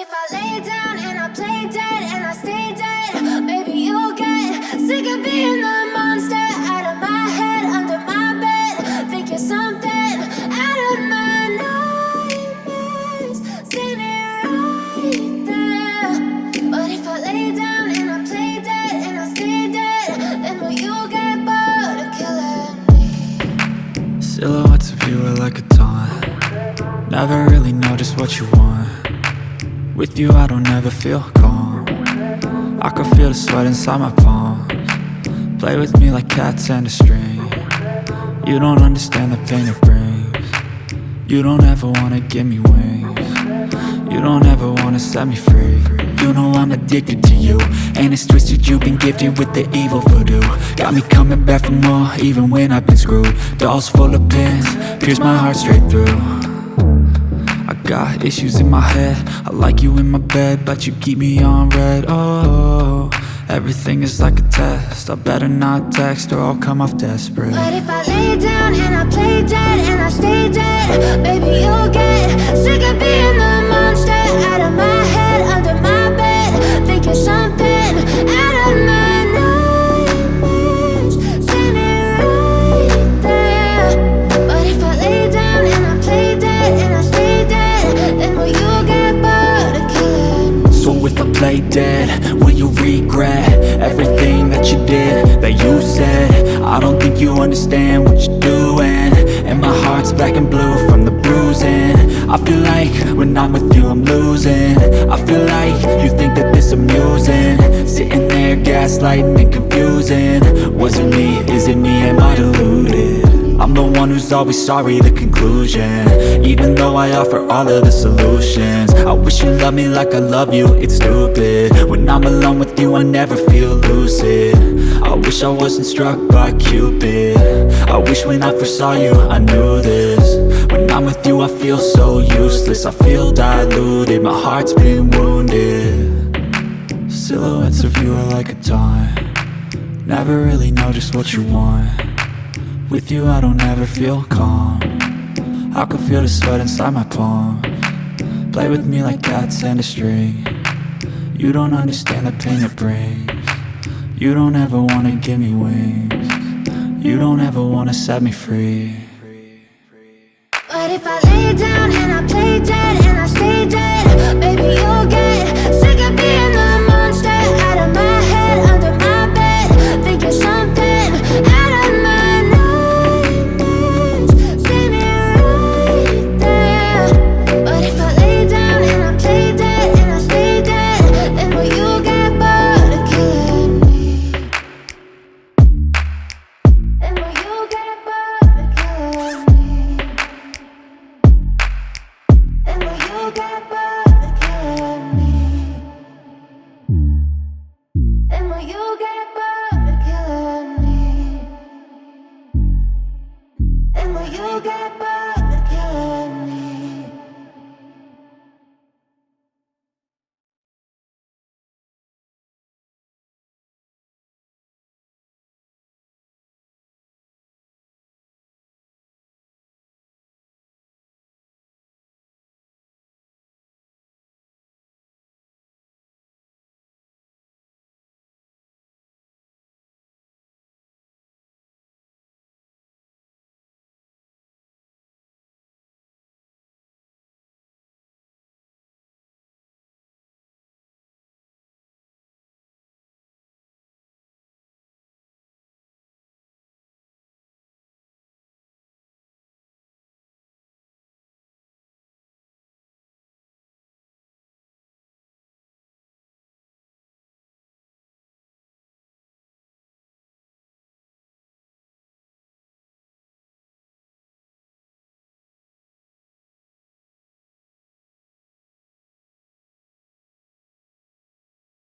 if I lay down and I play dead and I stay dead? Maybe you'll get sick of being the monster out of my head, under my bed. Think you're something out of my nightmares, standing right there. But if I lay down and I play dead and I stay dead, then will you get bored of killing me? Silhouettes of you are like a taunt. Never really know just what you want. With you I don't ever feel calm. I can feel the sweat inside my palms. Play with me like cats and a string. You don't understand the pain it brings. You don't ever wanna give me wings. You don't ever wanna set me free. You know I'm addicted to you, and it's twisted, you've been gifted with the evil voodoo. Got me coming back for more, even when I've been screwed. Dolls full of pins, pierce my heart straight through. I got issues in my head, I like you in my bed, but you keep me on red. Oh, everything is like a test, I better not text or I'll come off desperate. But if I lay down and I play dead and I stay dead, baby you'll get sick of being the monster out of my head, under my bed. Think you're something out of my nightmares, standing right there. But if I lay down and I play dead and I stay dead, then will you get bored of killing me? So if I play dead, will you regret everything that you did, that you said? I don't think you understand what you're doing, and my heart's black and blue from the bruising. I feel like when I'm with you I'm losing. I feel like you think that this amusing, sitting there gaslighting and confusing. Was it me? Is it me? Am I deluded? I'm the one who's always sorry, the conclusion, even though I offer all of the solutions. I wish you loved me like I love you, it's stupid. When I'm alone with you I never feel lucid. I wish I wasn't struck by Cupid. I wish when I first saw you I knew this. When I'm with you I feel so useless, I feel diluted, my heart's been wounded. Silhouettes of you are like a taunt. Never really know just what you want. With you I don't ever feel calm. I can feel the sweat inside my palms. Play with me like cats and a string. You don't understand the pain it brings. You don't ever wanna give me wings. You don't ever wanna set me free. But if I lay down and I play dead and I stay dead,